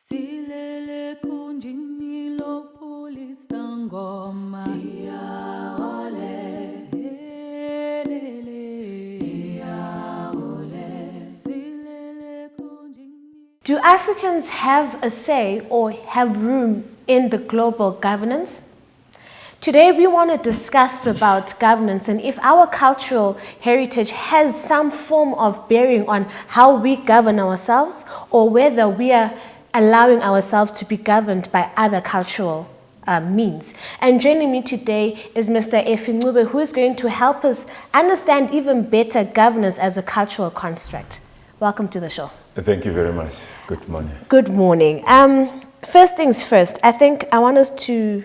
Silele kunjini lo polista ngoma Ia ole Ia ole Silele kunjini. Do Africans have a say or have room in the global governance? Today we want to discuss about governance and if our cultural heritage has some form of bearing on how we govern ourselves or whether we are allowing ourselves to be governed by other cultural means. And joining me today is Mr. Ngube, who is going to help us understand even better governance as a cultural construct. Welcome to the show. Thank you very much. Good morning. Good morning. First things first, I think I want us to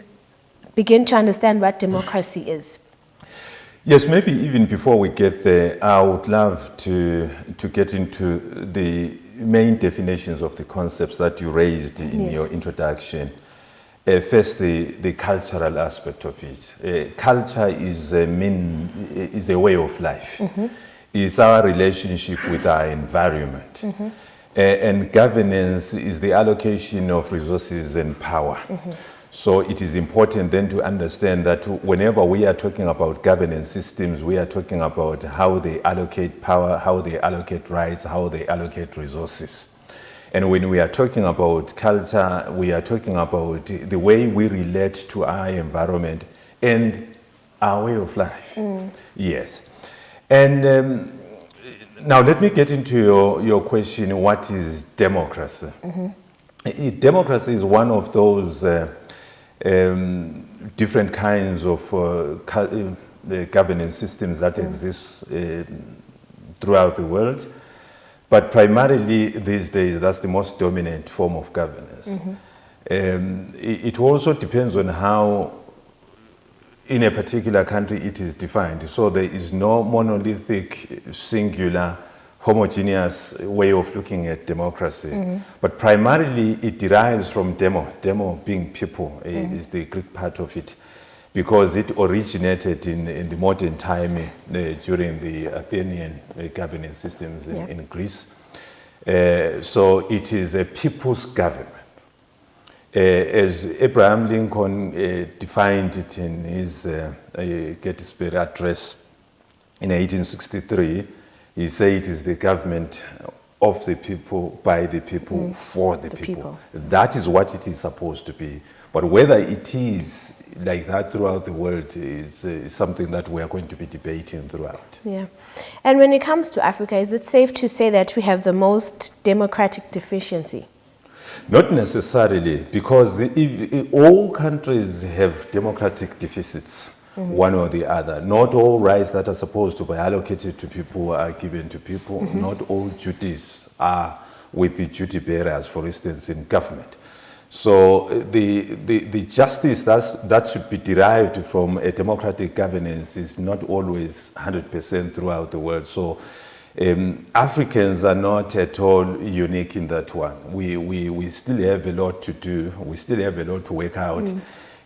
begin to understand what democracy is. Yes, maybe even before we get there, I would love to get into the main definitions of the concepts that you raised in your introduction. First, the cultural aspect of it. Culture is a way of life. It's our relationship with our environment. And governance is the allocation of resources and power. So it is important then to understand that whenever we are talking about governance systems, we are talking about how they allocate power, how they allocate rights, how they allocate resources. And when we are talking about culture, we are talking about the way we relate to our environment and our way of life. Yes. And now let me get into your question, what is democracy? Democracy is one of those different kinds of governance systems that exist throughout the world. But primarily these days, that's the most dominant form of governance. It also depends on how in a particular country it is defined. So there is no monolithic, singular, homogeneous way of looking at democracy. But primarily it derives from demo being people is the Greek part of it, because it originated in the modern time during the Athenian governance systems in Greece. So it is a people's government. As Abraham Lincoln defined it in his Gettysburg Address in 1863, he said it is the government of the people, by the people, for the people. That is what it is supposed to be. But whether it is like that throughout the world is something that we are going to be debating throughout. Yeah. And when it comes to Africa, is it safe to say that we have the most democratic deficiency? Not necessarily, because all countries have democratic deficits. One or the other. Not all rights that are supposed to be allocated to people are given to people. Not all duties are with the duty bearers, for instance, in government. So the justice that should be derived from a democratic governance is not always 100% throughout the world. So Africans are not at all unique in that one. We still have a lot to do. We still have a lot to work out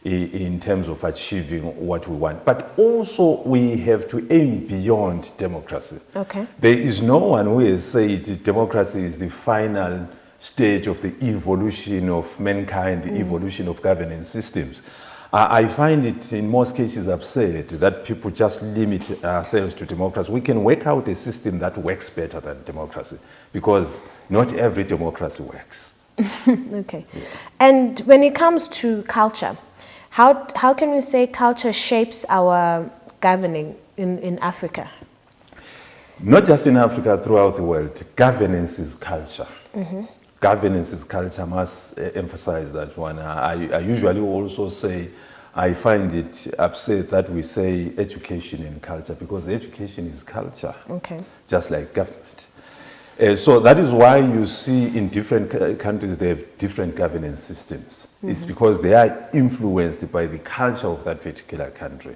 in terms of achieving what we want. But also we have to aim beyond democracy. Okay. There is no one who has said democracy is the final stage of the evolution of mankind, the evolution of governance systems. I find it in most cases absurd that people just limit ourselves to democracy. We can work out a system that works better than democracy, because not every democracy works. Okay. Yeah. And when it comes to culture, how can we say culture shapes our governing in Africa? Not just in Africa, throughout the world. Governance is culture. Governance is culture. I must emphasize that one. I usually also say I find it absurd that we say education and culture, because education is culture, just like government. So that is why you see in different countries they have different governance systems. It's because they are influenced by the culture of that particular country.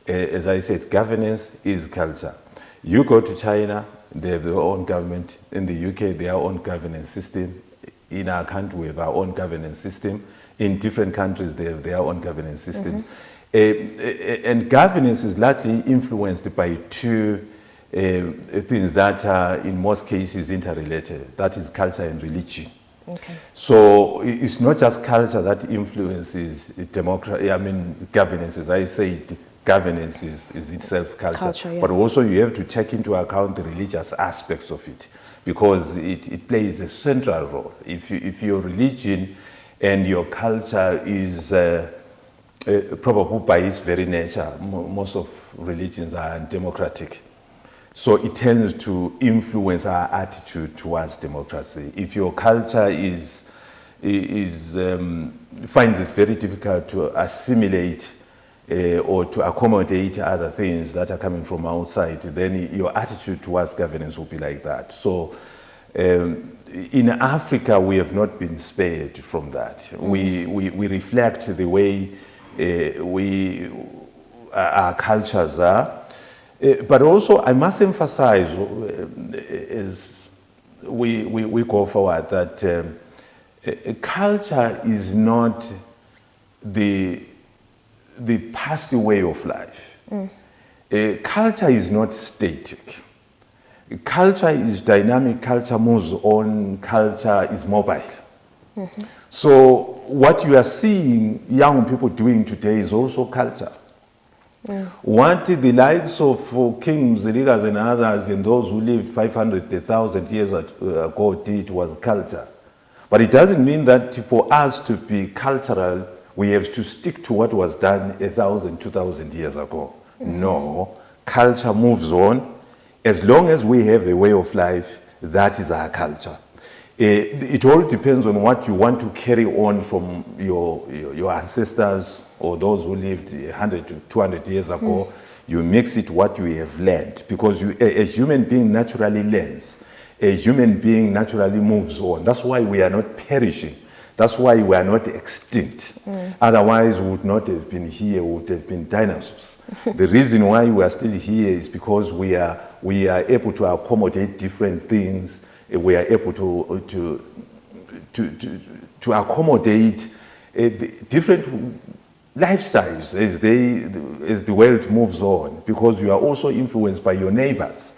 As I said, governance is culture. You go to China, they have their own government. In the UK, their own governance system. In our country, we have our own governance system. In different countries, they have their own governance systems. And governance is largely influenced by two things that are in most cases interrelated. That is culture and religion. Okay. So it's not just culture that influences democracy. I mean, governance. As I said, governance is itself culture. Yeah. But also you have to take into account the religious aspects of it, because it plays a central role. If your religion and your culture is probably by its very nature, most of religions are undemocratic. So it tends to influence our attitude towards democracy. If your culture finds it very difficult to assimilate or to accommodate other things that are coming from outside, then your attitude towards governance will be like that. So in Africa, we have not been spared from that. We reflect the way our cultures are. But also, I must emphasize, as we go forward, that culture is not the past way of life. Culture is not static. Culture is dynamic, culture moves on, culture is mobile. So what you are seeing young people doing today is also culture. What the likes of King Mzilikas and others and those who lived 500, 1,000 years ago did was culture. But it doesn't mean that for us to be cultural, we have to stick to what was done 1,000, 2,000 years ago. No, culture moves on. As long as we have a way of life, that is our culture. It all depends on what you want to carry on from your ancestors or those who lived 100 to 200 years ago. You mix it what you have learned, because a human being naturally learns. A human being naturally moves on. That's why we are not perishing. That's why we are not extinct. Otherwise, we would not have been here, we would have been dinosaurs. The reason why we are still here is because we are able to accommodate different things. We are able to accommodate different lifestyles as the world moves on, because you are also influenced by your neighbors.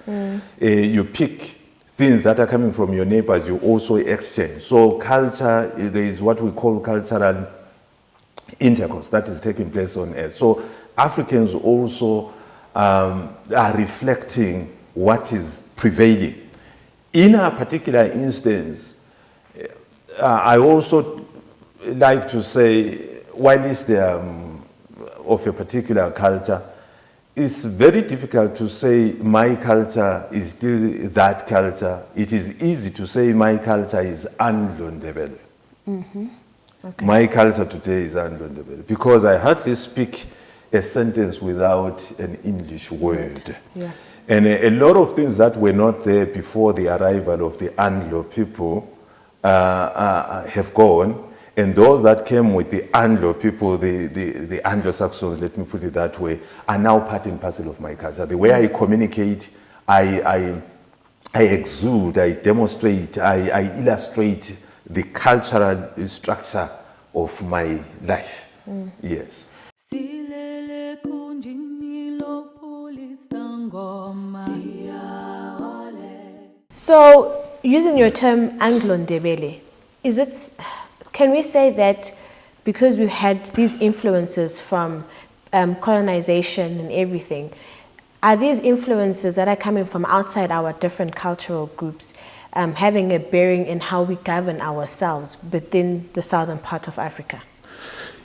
You pick things that are coming from your neighbors, you also exchange. So culture, there is what we call cultural intercourse that is taking place on earth. So Africans also are reflecting what is prevailing. In a particular instance, I also like to say, while it's of a particular culture, it's very difficult to say my culture is still that culture. It is easy to say my culture is Anglo-Ndebele. Okay. My culture today is Anglo-Ndebele, because I hardly speak a sentence without an English word. Yeah. And a lot of things that were not there before the arrival of the Anglo people have gone. And those that came with the Anglo people, the Anglo-Saxons, let me put it that way, are now part and parcel of my culture. The way I communicate, I exude, I demonstrate, I illustrate the cultural structure of my life. Yes. So, using your term Anglo-Ndebele, can we say that because we had these influences from colonization and everything, are these influences that are coming from outside our different cultural groups having a bearing in how we govern ourselves within the southern part of Africa?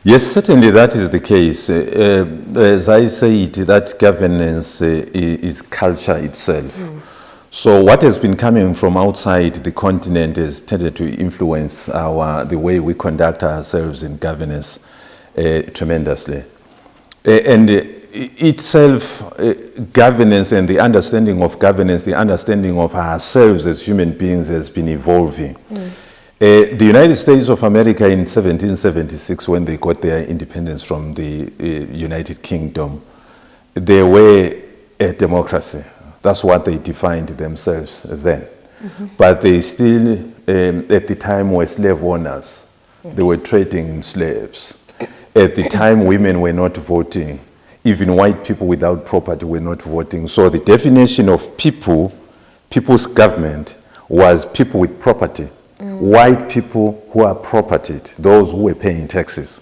Yes, certainly that is the case. As I said, that governance is culture itself. So what has been coming from outside the continent has tended to influence the way we conduct ourselves in governance tremendously. And itself, governance and the understanding of governance, the understanding of ourselves as human beings has been evolving. The United States of America in 1776, when they got their independence from the United Kingdom, they were a democracy. That's what they defined themselves then. But they still, at the time, were slave owners. They were trading in slaves. At the time, women were not voting. Even white people without property were not voting. So the definition of people's government was people with property white people who are propertied, those who were paying taxes.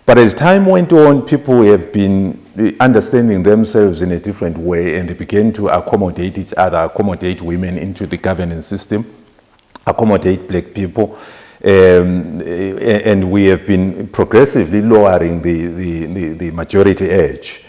But as time went on, people have been understanding themselves in a different way, and they began to accommodate each other, accommodate women into the governance system, accommodate black people, and we have been progressively lowering the majority age.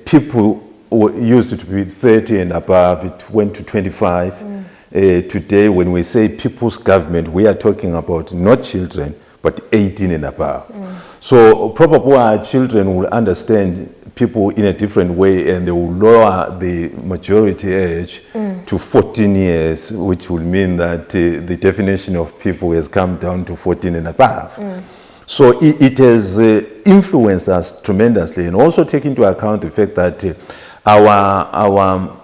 People used to be 30 and above, it went to 25. Today, when we say people's government, we are talking about not children, but 18 and above. So probably our children will understand people in a different way, and they will lower the majority age to 14 years, which will mean that the definition of people has come down to 14 and above. So it has influenced us tremendously, and also take into account the fact that our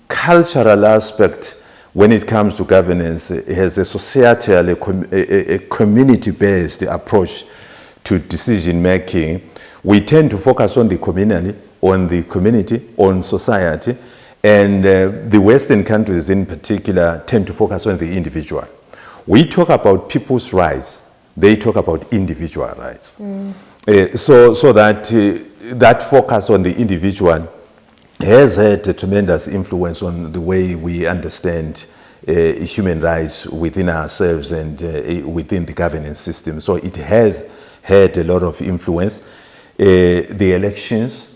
cultural aspect when it comes to governance has a societal, a community-based approach to decision making. We tend to focus on the community, on society, and the Western countries in particular tend to focus on the individual. We talk about people's rights, they talk about individual rights. So that focus on the individual has had a tremendous influence on the way we understand human rights within ourselves and within the governance system. So it has had a lot of influence. The elections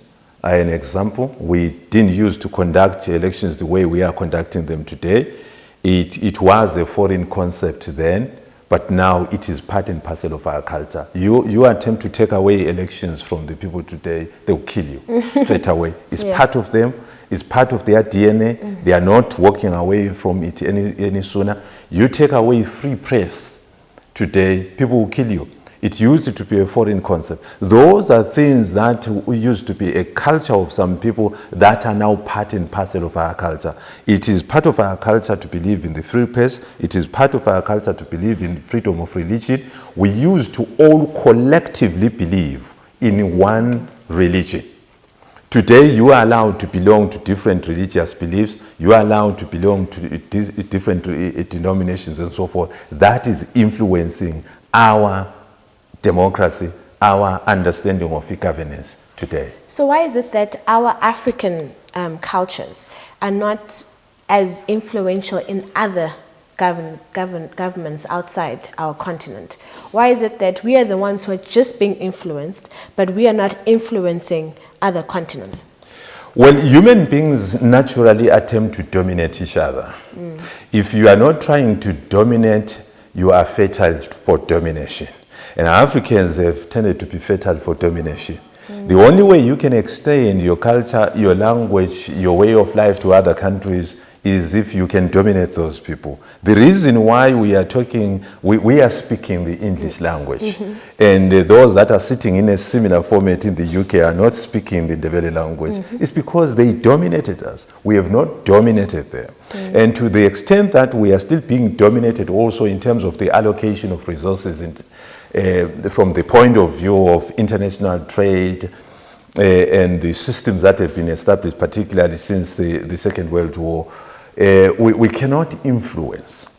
are an example. We didn't used to conduct elections the way we are conducting them today. It was a foreign concept then, but now it is part and parcel of our culture. You attempt to take away elections from the people today, they'll kill you straight away. It's part of them, it's part of their DNA. They are not walking away from it any sooner. You take away free press today, people will kill you. It used to be a foreign concept. Those are things that used to be a culture of some people that are now part and parcel of our culture. It is part of our culture to believe in the free press. It is part of our culture to believe in freedom of religion. We used to all collectively believe in one religion. Today, you are allowed to belong to different religious beliefs. You are allowed to belong to different denominations and so forth. That is influencing our democracy, our understanding of governance today. So why is it that our African cultures are not as influential in other governments outside our continent? Why is it that we are the ones who are just being influenced, but we are not influencing other continents? Well, human beings naturally attempt to dominate each other. If you are not trying to dominate, you are fertile for domination. And Africans have tended to be fertile for domination. The only way you can extend your culture, your language, your way of life to other countries is if you can dominate those people. The reason why we are talking, we are speaking the English language. And those that are sitting in a similar format in the UK are not speaking the Ndebele language. It's because they dominated us. We have not dominated them. And to the extent that we are still being dominated also in terms of the allocation of resources and from the point of view of international trade and the systems that have been established, particularly since the Second World War, we cannot influence.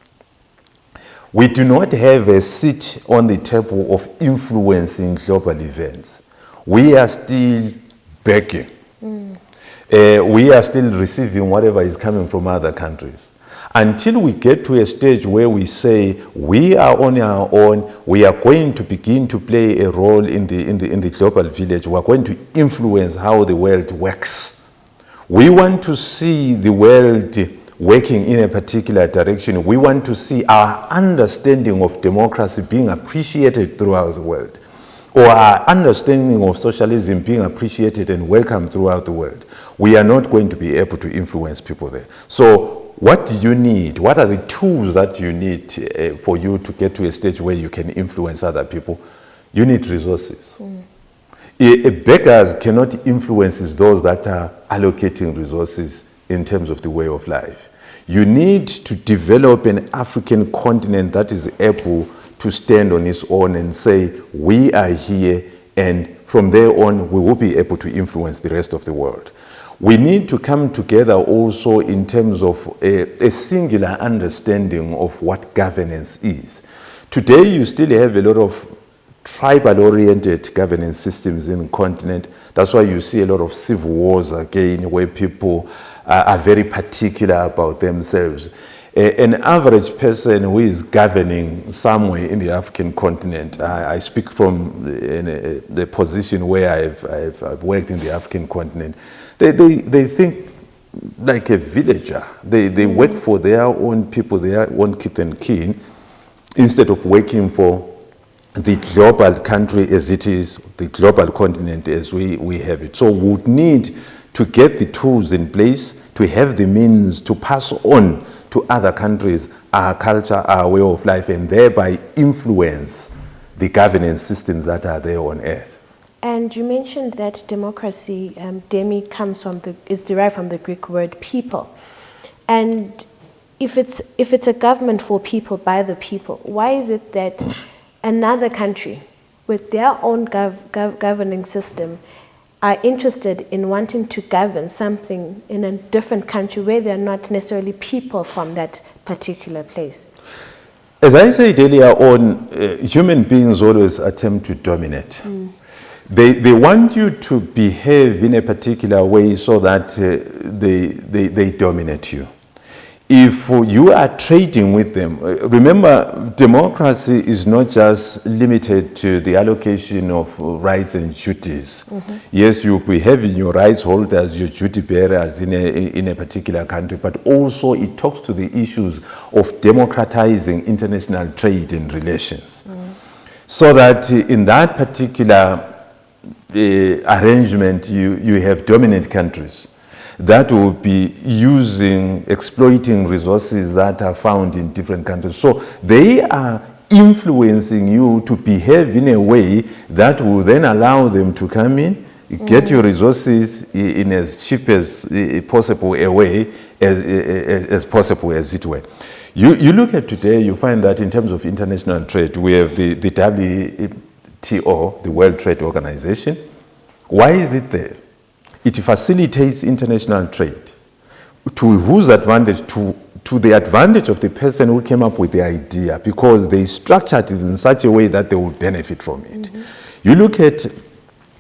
We do not have a seat on the table of influencing global events. We are still begging. We are still receiving whatever is coming from other countries. Until we get to a stage where we say we are on our own, we are going to begin to play a role in the global village. We are going to influence how the world works. We want to see the world working in a particular direction. We want to see our understanding of democracy being appreciated throughout the world, or our understanding of socialism being appreciated and welcomed throughout the world. We are not going to be able to influence people there. So what do you need? What are the tools that you need for you to get to a stage where you can influence other people? You need resources. Beggars cannot influence those that are allocating resources in terms of the way of life. You need to develop an African continent that is able to stand on its own and say, we are here, and from there on, we will be able to influence the rest of the world. we need to come together also in terms of a singular understanding of what governance is. Today, you still have a lot of tribal-oriented governance systems in the continent. That's why you see a lot of civil wars again, where people are very particular about themselves. An average person who is governing somewhere in the African continent, I speak from the position where I've worked in the African continent, they think like a villager. They work for their own people, their own kith and kin, instead of working for the global country as it is, the global continent as we have it. So we would need to get the tools in place, to have the means to pass on to other countries our culture, our way of life, and thereby influence the governance systems that are there on earth. And you mentioned that democracy, demi, is derived from the Greek word people. And if it's a government for people, by the people, why is it that another country with their own governing system are interested in wanting to govern something in a different country where they're not necessarily people from that particular place? As I said earlier on, human beings always attempt to dominate. They want you to behave in a particular way so that they dominate you. If you are trading with them, remember, democracy is not just limited to the allocation of rights and duties. Yes, you'll be having your rights holders, your duty bearers in a particular country, but also it talks to the issues of democratizing international trade and relations. So that in that particular arrangement, you have dominant countries that will be exploiting resources that are found in different countries. So they are influencing you to behave in a way that will then allow them to come in, get your resources in as cheap as possible a way, as possible as it were. You look at today, you find that in terms of international trade, we have the WTO, the World Trade Organization. Why is it there? It facilitates international trade. To whose advantage? To the advantage of the person who came up with the idea, because they structured it in such a way that they will benefit from it. You look at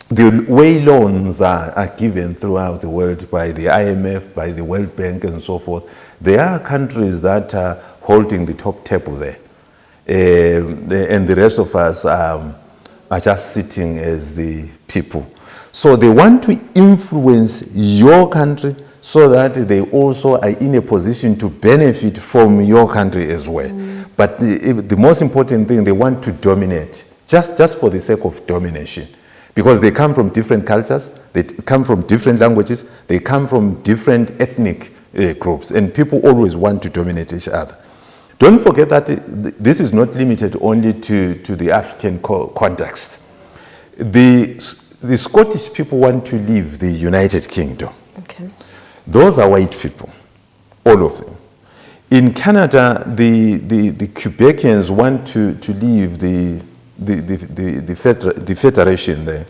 the way loans are given throughout the world by the IMF, by the World Bank and so forth. There are countries that are holding the top table there. And the rest of us are just sitting as the people. So they want to influence your country so that they also are in a position to benefit from your country as well. But the most important thing, they want to dominate, just for the sake of domination. Because they come from different cultures, they come from different languages, they come from different ethnic groups, and people always want to dominate each other. Don't forget that this is not limited only to the African context. The Scottish people want to leave the United Kingdom. Okay. Those are white people, all of them. In Canada, the Quebecers want to leave the federation there.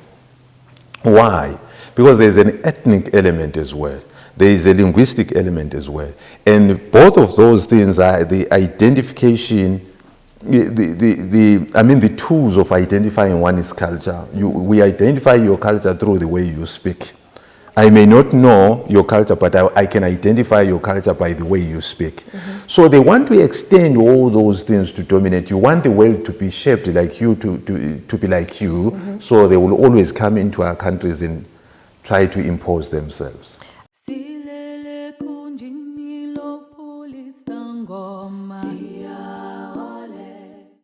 Why? Because there's an ethnic element as well. There is a linguistic element as well. And both of those things are the identification, the tools of identifying one's culture. We identify your culture through the way you speak. I may not know your culture, but I can identify your culture by the way you speak. So they want to extend all those things to dominate. You want the world to be shaped like you, to be like you. So they will always come into our countries and try to impose themselves.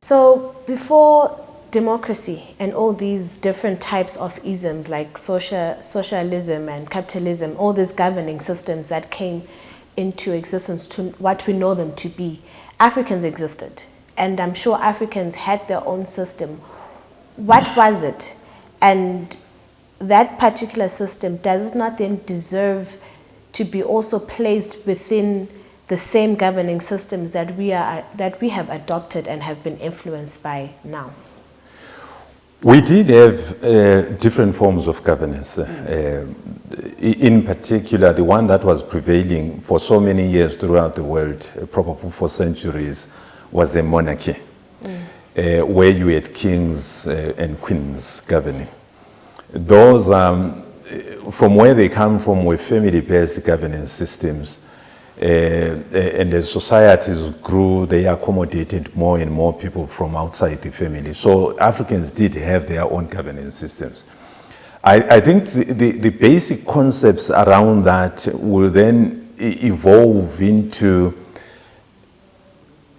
So before democracy and all these different types of isms like socialism and capitalism, all these governing systems that came into existence to what we know them to be, Africans existed. And I'm sure Africans had their own system. What was it? And that particular system, does it not then deserve to be also placed within the same governing systems that we have adopted and have been influenced by now? We did have different forms of governance. In particular, the one that was prevailing for so many years throughout the world, probably for centuries, was a monarchy, where you had kings and queens governing. Those, from where they come from, were family-based governance systems. And as societies grew, they accommodated more and more people from outside the family. So Africans did have their own governance systems. I think the basic concepts around that will then evolve into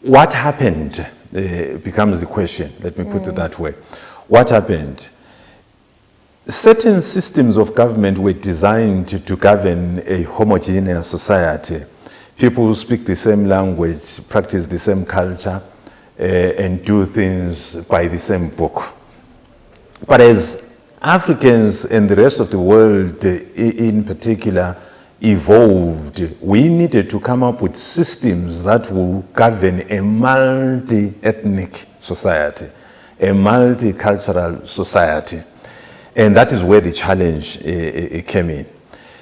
what happened, becomes the question. Let me put it that way. What happened? Certain systems of government were designed to govern a homogeneous society. People who speak the same language, practice the same culture, and do things by the same book. But as Africans and the rest of the world in particular evolved, we needed to come up with systems that will govern a multi-ethnic society, a multicultural society. And that is where the challenge came in.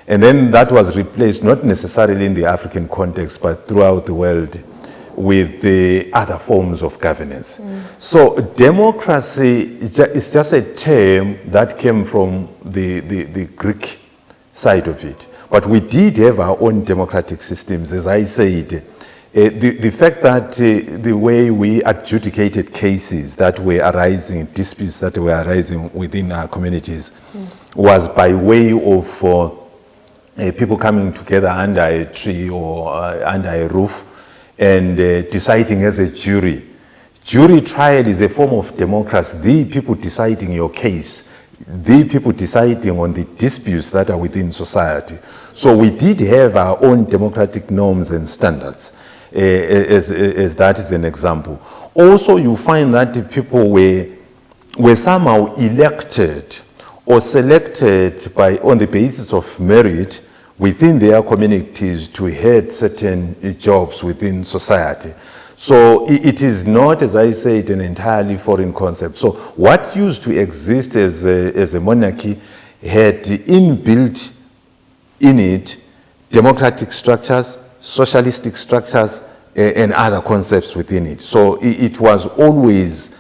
And then that was replaced, not necessarily in the African context, but throughout the world, with the other forms of governance. So democracy is just a term that came from the Greek side of it. But we did have our own democratic systems, as I said. The fact that the way we adjudicated cases that were arising, disputes that were arising within our communities, was by way of people coming together under a tree or under a roof and deciding as a jury. Jury trial is a form of democracy. The people deciding your case, the people deciding on the disputes that are within society. So we did have our own democratic norms and standards, as that is an example. Also, you find that the people were somehow elected or selected on the basis of merit within their communities to head certain jobs within society. So it is not, as I said, an entirely foreign concept. So what used to exist as a monarchy had inbuilt in it democratic structures, socialistic structures, and other concepts within it. So it was always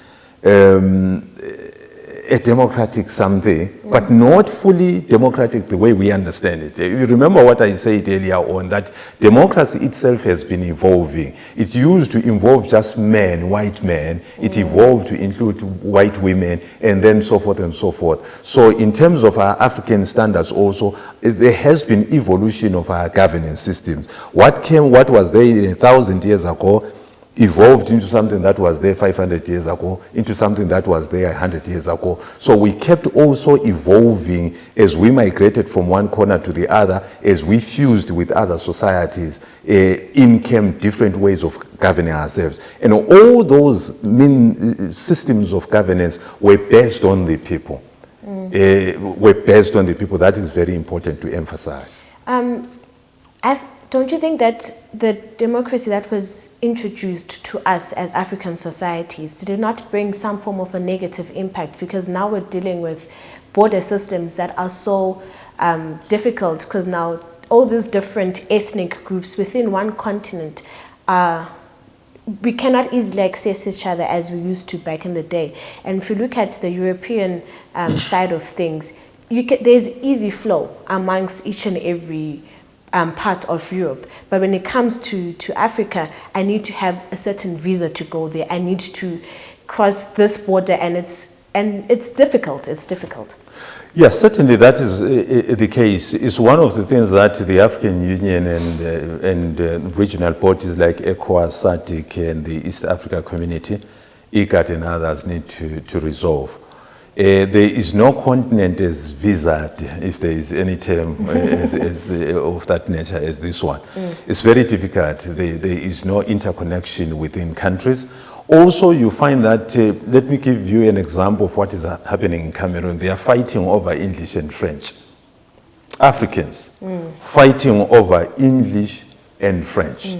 a democratic something, but not fully democratic the way we understand it. You remember what I said earlier on, that democracy itself has been evolving. It used to involve just men, white men. It evolved to include white women, and then so forth and so forth. So in terms of our African standards also, there has been evolution of our governance systems. What was there 1,000 years ago evolved into something that was there 500 years ago, into something that was there 100 years ago. So we kept also evolving as we migrated from one corner to the other, as we fused with other societies, in came different ways of governing ourselves. And all those systems of governance were based on the people. Were based on the people. That is very important to emphasize. Don't you think that the democracy that was introduced to us as African societies, did it not bring some form of a negative impact? Because now we're dealing with border systems that are so difficult, because now all these different ethnic groups within one continent we cannot easily access each other as we used to back in the day. And if you look at the European side of things, there's easy flow amongst each and every part of Europe. But when it comes to Africa, I need to have a certain visa to go there. I need to cross this border, and it's difficult. It's difficult. Yes, certainly that is the case. It's one of the things that the African Union and regional bodies like ECOWAS, SADC, and the East Africa Community, IGAD and others need to resolve. There is no continent as visaed, if there is any term of that nature as this one. It's very difficult. There is no interconnection within countries. Also, you find that, let me give you an example of what is happening in Cameroon. They are fighting over English and French. Africans fighting over English and French.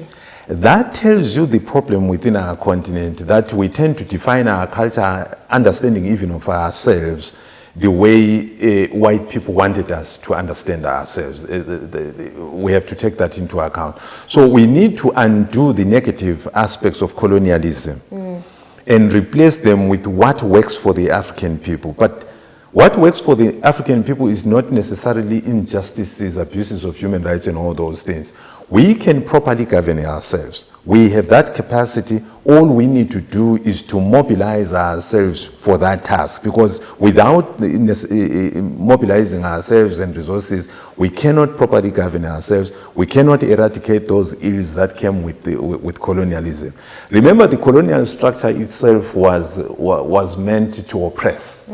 That tells you the problem within our continent, that we tend to define our culture, understanding even of ourselves, the way white people wanted us to understand ourselves. We have to take that into account. So we need to undo the negative aspects of colonialism and replace them with what works for the African people. But what works for the African people is not necessarily injustices, abuses of human rights and all those things. We can properly govern ourselves. We have that capacity. All we need to do is to mobilize ourselves for that task, because without mobilizing ourselves and resources, we cannot properly govern ourselves. We cannot eradicate those ills that came with colonialism. Remember, the colonial structure itself was meant to oppress.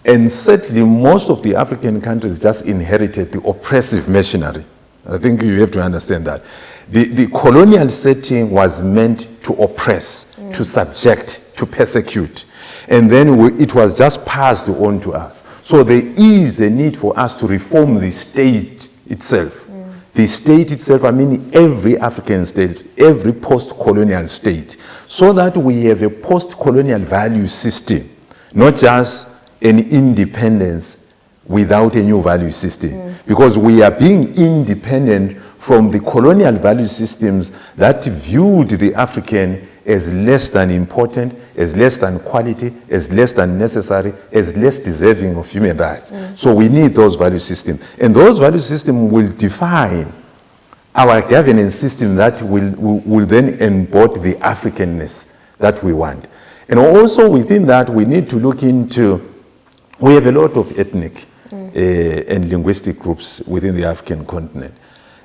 And certainly most of the African countries just inherited the oppressive machinery. I think you have to understand that. The colonial setting was meant to oppress, to subject, to persecute. And then it was just passed on to us. So there is a need for us to reform the state itself. The state itself, I mean every African state, every post-colonial state, so that we have a post-colonial value system, not just an independence without a new value system. Because we are being independent from the colonial value systems that viewed the African as less than important, as less than quality, as less than necessary, as less deserving of human rights. So we need those value systems. And those value systems will define our governance system that will then embody the Africanness that we want. And also within that, we need to look into, we have a lot of ethnic and linguistic groups within the African continent.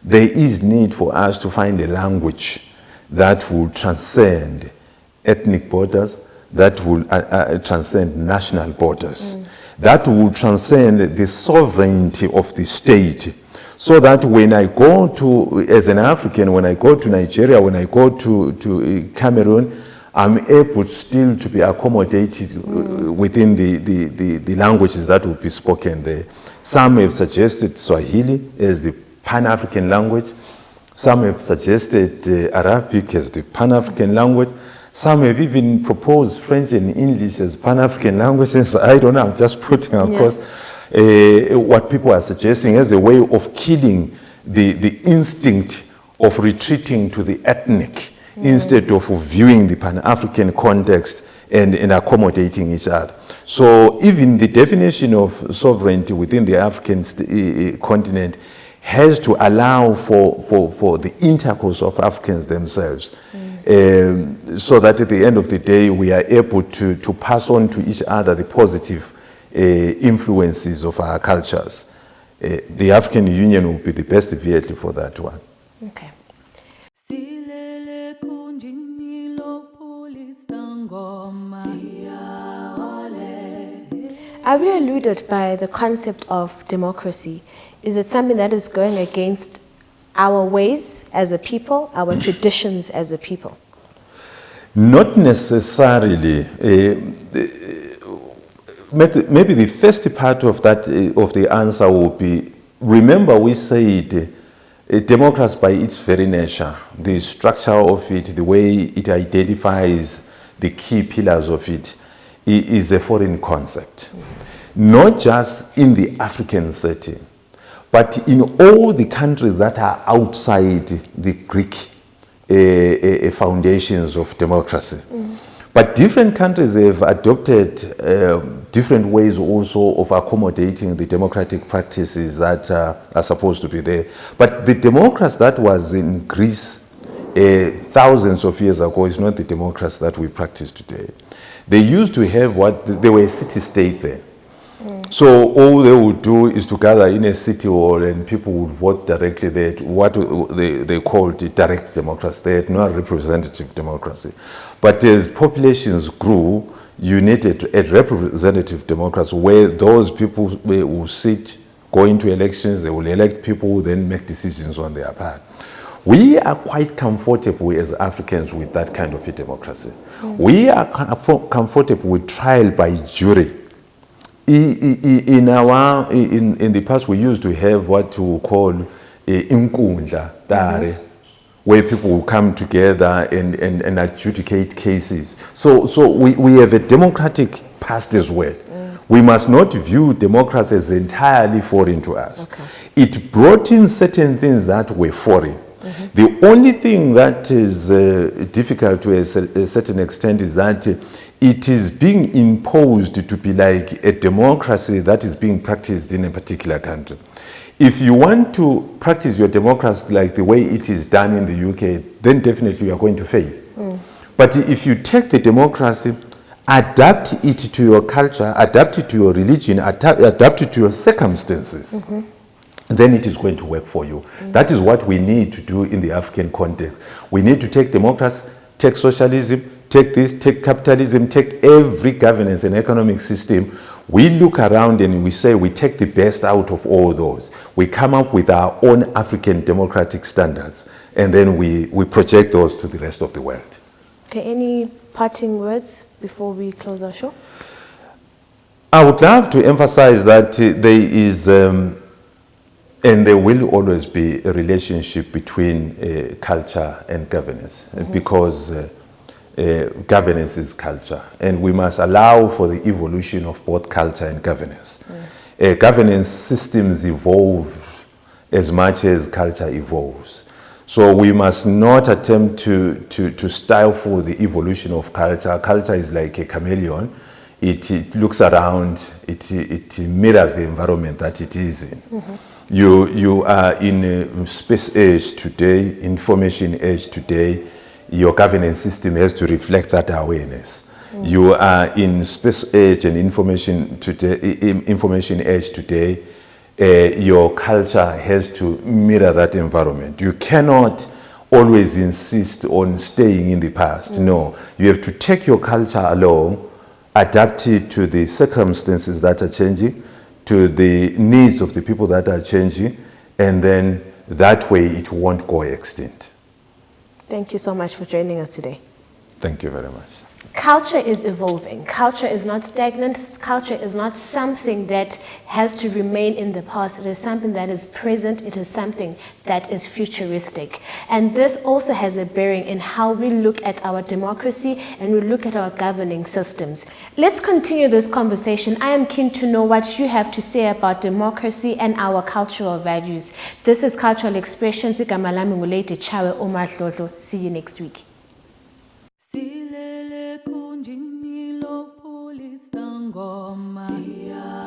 There is need for us to find a language that will transcend ethnic borders, that will transcend national borders, that will transcend the sovereignty of the state. So that when I go to, as an African, when I go to Nigeria, when I go to Cameroon, I'm able still to be accommodated within the languages that will be spoken there. Some have suggested Swahili as the Pan-African language. Some have suggested Arabic as the Pan-African language. Some have even proposed French and English as Pan-African languages. I don't know, I'm just putting across what people are suggesting as a way of killing the instinct of retreating to the ethnic instead of viewing the Pan-African context and accommodating each other. So even the definition of sovereignty within the African continent has to allow for the intercourse of Africans themselves, so that at the end of the day we are able to pass on to each other the positive influences of our cultures. The African Union will be the best vehicle for that one. Okay. Are we eluded by the concept of democracy? Is it something that is going against our ways as a people, our traditions as a people? Not necessarily. Maybe the first part of that of the answer will be, remember we said democracy by its very nature, the structure of it, the way it identifies the key pillars of it, is a foreign concept. Not just in the African setting, but in all the countries that are outside the Greek foundations of democracy. But different countries have adopted different ways also of accommodating the democratic practices that are supposed to be there. But the democracy that was in Greece thousands of years ago is not the democracy that we practice today. They used to have they were a city-state then. So all they would do is to gather in a city hall and people would vote directly there, what they called direct democracy. They had no representative democracy. But as populations grew, you needed a representative democracy where those people will sit, go into elections, they will elect people who then make decisions on their part. We are quite comfortable as Africans with that kind of a democracy. We are comfortable with trial by jury. In the past, we used to have what we call inkundla tare, where people will come together and adjudicate cases. So we have a democratic past as well. We must not view democracy as entirely foreign to us. Okay. It brought in certain things that were foreign. The only thing that is difficult to a certain extent is that it is being imposed to be like a democracy that is being practiced in a particular country. If you want to practice your democracy like the way it is done in the UK, then definitely you are going to fail. But if you take the democracy, adapt it to your culture, adapt it to your religion, adapt it to your circumstances, then it is going to work for you. That is what we need to do in the African context. We need to take democracy, take socialism, take this, take capitalism, take every governance and economic system. We look around and we say we take the best out of all those. We come up with our own African democratic standards, and then we project those to the rest of the world. Okay, any parting words before we close our show? I would love to emphasize that there is, and there will always be a relationship between culture and governance, because governance is culture, and we must allow for the evolution of both culture and governance. Governance systems evolve as much as culture evolves. So we must not attempt to stifle the evolution of culture. Culture is like a chameleon. It looks around, it mirrors the environment that it is in. You are in a space age today, information age today. Your governance system has to reflect that awareness. You are in space age and information age today. Your culture has to mirror that environment. You cannot always insist on staying in the past. No, you have to take your culture along, adapt it to the circumstances that are changing, to the needs of the people that are changing, and then that way it won't go extinct. Thank you so much for joining us today. Thank you very much. Culture is evolving. Culture is not stagnant. Culture is not something that has to remain in the past. It is something that is present. It is something that is futuristic. And this also has a bearing in how we look at our democracy and we look at our governing systems. Let's continue this conversation. I am keen to know what you have to say about democracy and our cultural values. This is Cultural Expressions. Igama lami nguLady Chawe Omahlodlo. See you next week. Silele kunjini lo pulisa ngoma.